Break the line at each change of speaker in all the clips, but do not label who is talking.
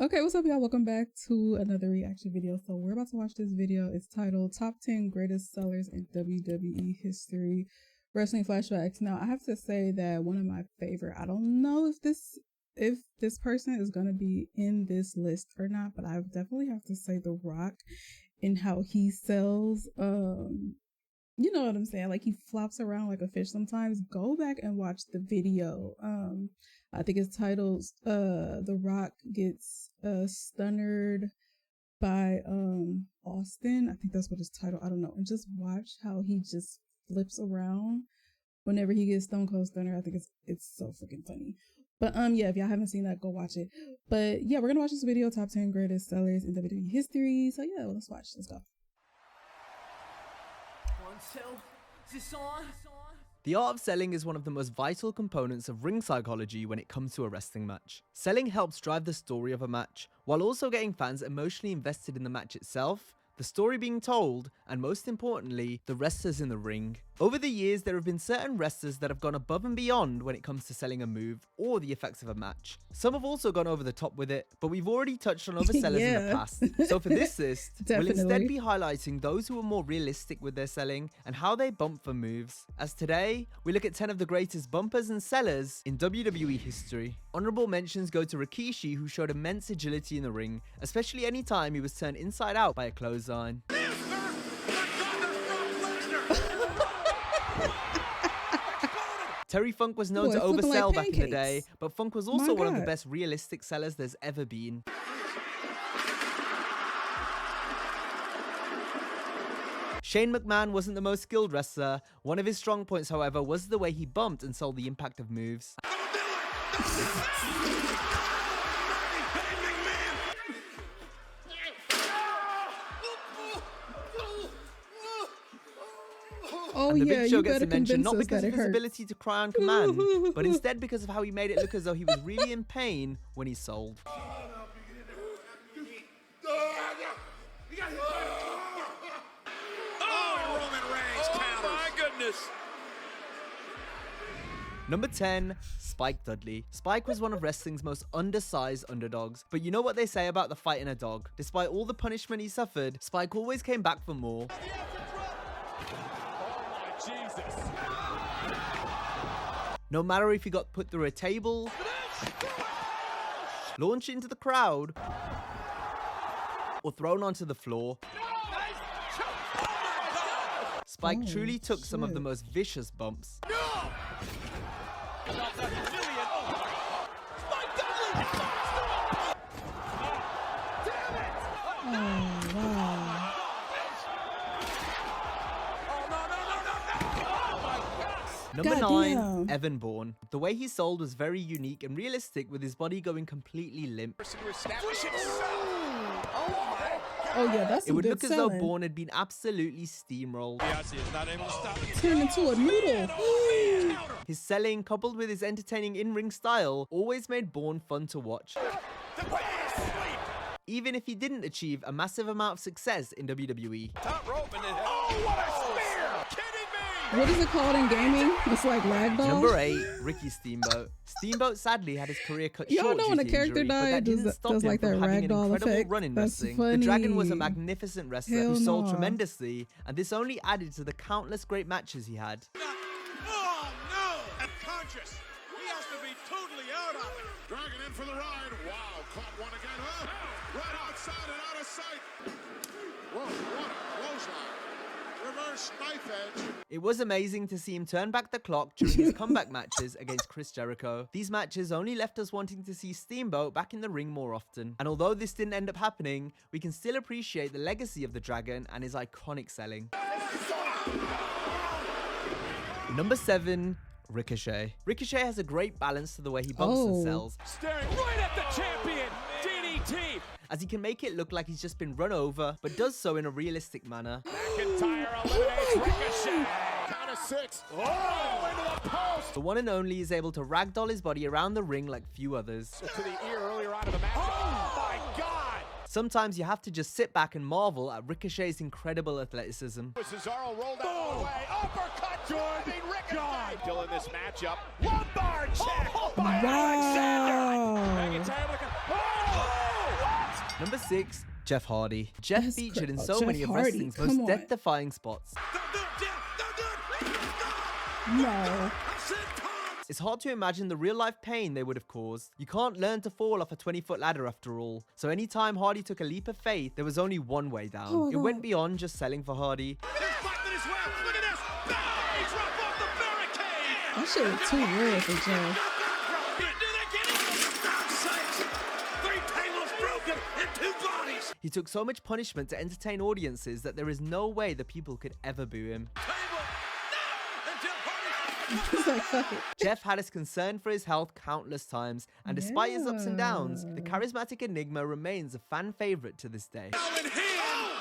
Okay, what's up, y'all? Welcome back to another reaction video. So we're about to watch this video. It's titled Top 10 Greatest Sellers in WWE History Wrestling Flashbacks. Now, I have to say that one of my favorite, I don't know if this person is going to be in this list or not, but I definitely have to say The Rock and how he sells, you know what I'm saying? Like, he flops around like a fish sometimes. Go back and watch the video. I think it's titled The Rock Gets Stunnered by Austin. I think that's what it's titled. I don't know. And just watch how he just flips around whenever he gets Stone Cold Stunner. I think it's so freaking funny. But yeah, if y'all haven't seen that, go watch it. But yeah, we're gonna watch this video, Top 10 Greatest Sellers in WWE History. So yeah, let's watch. Let's go.
Is this on? The art of selling is one of the most vital components of ring psychology when it comes to a wrestling match. Selling helps drive the story of a match, while also getting fans emotionally invested in the match itself, the story being told, and most importantly, the wrestlers in the ring. Over the years, there have been certain wrestlers that have gone above and beyond when it comes to selling a move or the effects of a match. Some have also gone over the top with it, but we've already touched on other sellers in the past. So for this list, we'll instead be highlighting those who are more realistic with their selling and how they bump for moves. As today, we look at 10 of the greatest bumpers and sellers in WWE history. Honorable mentions go to Rikishi, who showed immense agility in the ring, especially any time he was turned inside out by a clothesline. Terry Funk was known to oversell back in the day, but Funk was also one of the best realistic sellers there's ever been. Shane McMahon wasn't the most skilled wrestler. One of his strong points, however, was the way he bumped and sold the impact of moves.
Oh,
and the
yeah,
Big Show gets a mention not because of his ability to cry on command, but instead because of how he made it look as though he was really in pain when he sold.
Oh, Roman Reigns counters. Oh my goodness.
Number 10, Spike Dudley. Spike was one of wrestling's most undersized underdogs, but you know what they say about the fight in a dog? Despite all the punishment he suffered, Spike always came back for more. No matter if he got put through a table, launched into the crowd, or thrown onto the floor, Spike truly took some of the most vicious bumps. Number 9, Evan Bourne. The way he sold was very unique and realistic, with his body going completely limp.
Oh yeah, that's
it would look as though Bourne had been absolutely steamrolled.
Turned into a noodle.
His selling, coupled with his entertaining in-ring style, always made Bourne fun to watch. Even if he didn't achieve a massive amount of success in WWE.
Oh, what a spear! Kidding me!
What is it called in gaming? It's like ragdoll.
Number 8, Ricky Steamboat. Steamboat sadly had his career cut short
know when a character died,
does like that ragdoll effect. Run in wrestling. The Dragon was a magnificent wrestler who sold tremendously, and this only added to the countless great matches he had.
Oh no! Unconscious. He has to be totally out of it. Dragon in for the ride. Wow, caught one again, huh? Right outside and out of sight. Whoa, what a clothesline. Reverse knife edge.
It was amazing to see him turn back the clock during his comeback matches against Chris Jericho. These matches only left us wanting to see Steamboat back in the ring more often. And although this didn't end up happening, we can still appreciate the legacy of the Dragon and his iconic selling. Number 7, Ricochet. Ricochet has a great balance to the way he bumps and sells.
Staring right at the champion, DDT.
As he can make it look like he's just been run over, but does so in a realistic manner.
McIntyre eliminates Ricochet. Count of 6. Oh, into the post.
The one and only is able to ragdoll his body around the ring like few others.
To the ear earlier on in the match. Oh my God.
Sometimes you have to just sit back and marvel at Ricochet's incredible athleticism.
Cesaro rolled out of the way. Uppercut. Jordan Ricochet. Still in this matchup. Lumbar check by Alexander. McIntyre. Oh!
Number 6, Jeff Hardy. Jeff
That's
featured in
cra-
so
Jeff
many of
Hardy,
wrestling's
come
most
on.
death-defying spots.
Don't do it, Jeff. Don't do it.
No.
I said Tom.
It's hard to imagine the real-life pain they would have caused. You can't learn to fall off a 20-foot ladder after all. So anytime Hardy took a leap of faith, there was only one way down.
Oh my
It went
God.
beyond just selling for Hardy.
They're fighting as well. Look at this. He dropped off the barricade.
That shit was too real for Jeff.
Three tables broken and two bodies.
He took so much punishment to entertain audiences that there is no way the people could ever boo him.
Table. No! And Jeff Hardy.
He's like, fuck it.
Jeff had his concern for his health countless times, and despite his ups and downs, the charismatic enigma remains a fan favorite to this day.
Now in hand.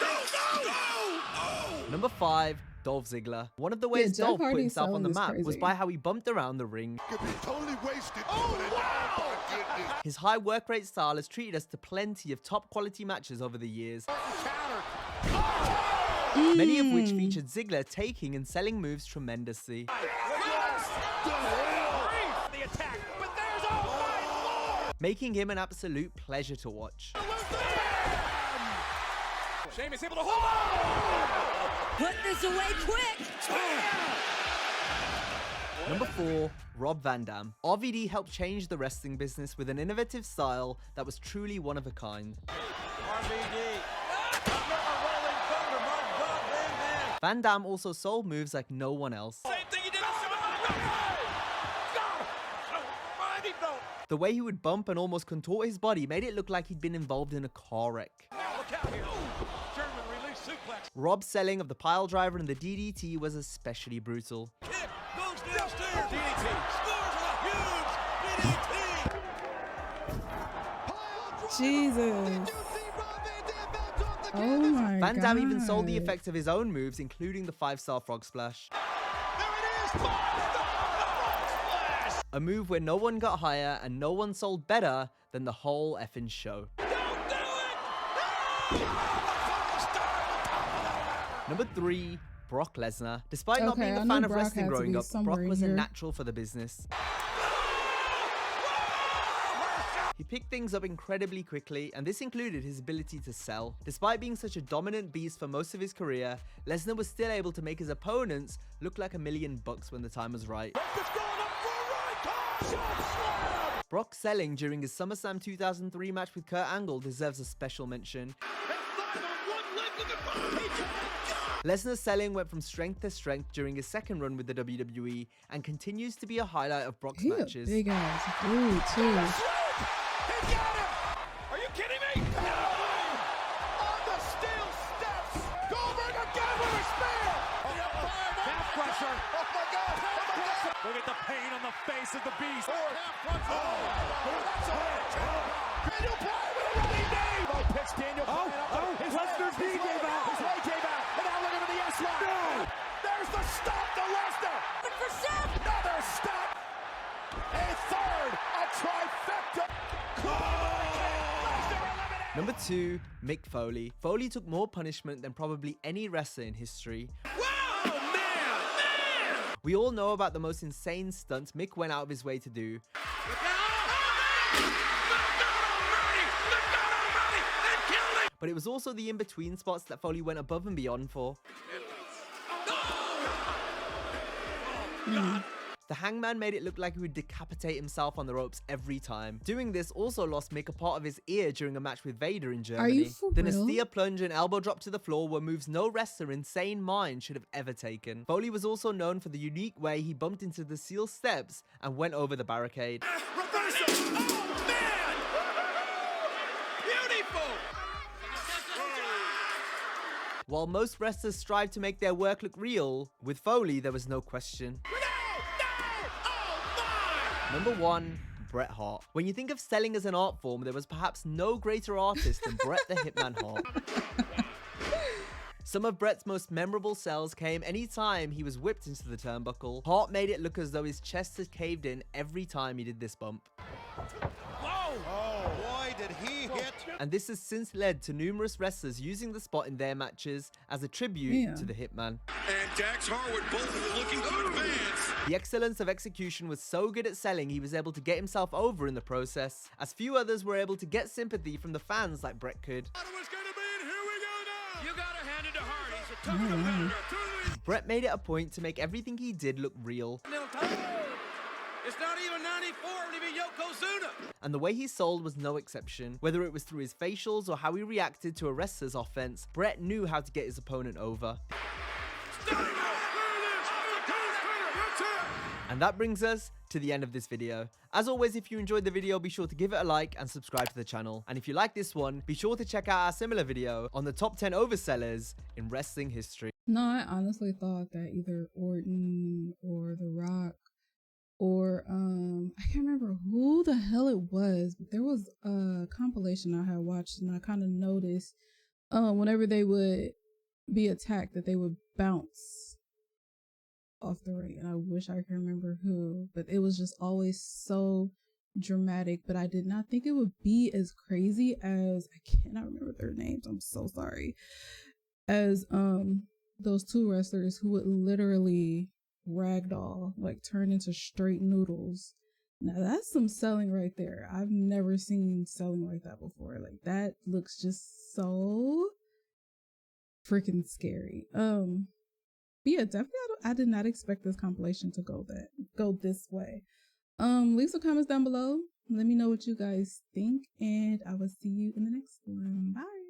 No!
Number 5, Dolph Ziggler. One of the ways
Jeff
Dolph put
Hardy's
himself on the
sound
map
is
was
crazy.
by how he bumped around the ring.
Could be totally wasted. Oh, wow!
His high work rate style has treated us to plenty of top quality matches over the years, many of which featured Ziggler taking and selling moves tremendously.
The attack, but there's oh my lord!
Making him an absolute pleasure to watch.
Sheamus able to hold on!
Put this away quick!
Number 4, Rob Van Dam. RVD helped change the wrestling business with an innovative style that was truly one of a kind. Van Dam also sold moves like no one else.
Same thing he did to
The way he would bump and almost contort his body made it look like he'd been involved in a car wreck.
Now look out here. German release suplex.
Rob's selling of the pile driver and the DDT was especially brutal.
Kick goes downstairs. DDT scores with a huge DDT.
Jesus. Oh my god.
Van Dam even sold the effects of his own moves, including the 5-star frog splash.
There it is. Splash.
A move where no one got higher and no one sold better than the whole effing show.
Don't do it.
Number 3, Brock Lesnar. Despite not
Okay,
being
I
a
know
fan of
Brock
wrestling
had to
growing
be
up,
somewhere
Brock
in
was a
here.
natural for the business. He picked things up incredibly quickly, and this included his ability to sell. Despite being such a dominant beast for most of his career, Lesnar was still able to make his opponents look like $1 million when the time was right.
It's going up for a right. Choke slam.
Brock selling during his SummerSlam 2003 match with Kurt Angle deserves a special mention.
Live on one leg with the body.
Lesnar's selling went from strength to strength during his second run with the WWE and continues to be a highlight of Brock's
He a
matches.
big ass dude too.
He got him! Are you kidding me? No! On the steel steps! Goldberg again with a spear! Calf crusher! Oh my god! Look at the pain on the face of the beast! Calf crusher! That's a Daniel Bryan with a running knee! Oh, pitch Daniel Bryan. His Lesnar's knee gave out! His leg gave out! And now look at the S-lock! No! There's the stop to Lesnar!
Look for Seth!
Another stop! A third! A trifecta!
Number 2, Mick Foley. Foley took more punishment than probably any wrestler in history.
Wow, man!
We all know about the most insane stunts Mick went out of his way to do. But it was also the in-between spots that Foley went above and beyond for. The Hangman made it look like he would decapitate himself on the ropes every time. Doing this also lost Mick a part of his ear during a match with Vader in Germany.
you for
The
real?
Nastia plunge and elbow drop to the floor were moves no wrestler in sane mind should have ever taken. Foley was also known for the unique way he bumped into the steel steps and went over the barricade.
Reversal! Oh, man! Beautiful!
While most wrestlers strive to make their work look real, with Foley there was no question. Number 1, Bret Hart. When you think of selling as an art form, there was perhaps no greater artist than Bret the Hitman Hart. Some of Bret's most memorable sells came anytime he was whipped into the turnbuckle. Hart made it look as though his chest had caved in every time he did this bump.
Whoa! Oh, boy, did he hit!
And this has since led to numerous wrestlers using the spot in their matches as a tribute
Yeah.
to the Hitman.
And Dax Harwood both looking to advance.
The excellence of execution was so good at selling he was able to get himself over in the process, as few others were able to get sympathy from the fans like Brett could.
You gotta hand it to Hardy. He's a tough competitor.
Brett made it a point to make everything he did look real.
It's not even 94 to be Yokozuna.
And the way he sold was no exception. Whether it was through his facials or how he reacted to a wrestler's offense, Brett knew how to get his opponent over. And that brings us to the end of this video. As always, if you enjoyed the video, be sure to give it a like and subscribe to the channel. And if you like this one, be sure to check out our similar video on the top 10 oversellers in wrestling history.
No, I honestly thought that either Orton or The Rock or I can't remember who the hell it was, but there was a compilation I had watched and I kind of noticed whenever they would be attacked that they would bounce off the ring, and I wish I could remember who, but it was just always so dramatic. But I did not think it would be as crazy as, I cannot remember their names, I'm so sorry, as those two wrestlers who would literally ragdoll, like turn into straight noodles. Now that's some selling right there. I've never seen selling like that before. Like, that looks just so freaking scary. But yeah, definitely I did not expect this compilation to go this way. Leave some comments down below. Let me know what you guys think, and I will see you in the next one. Bye.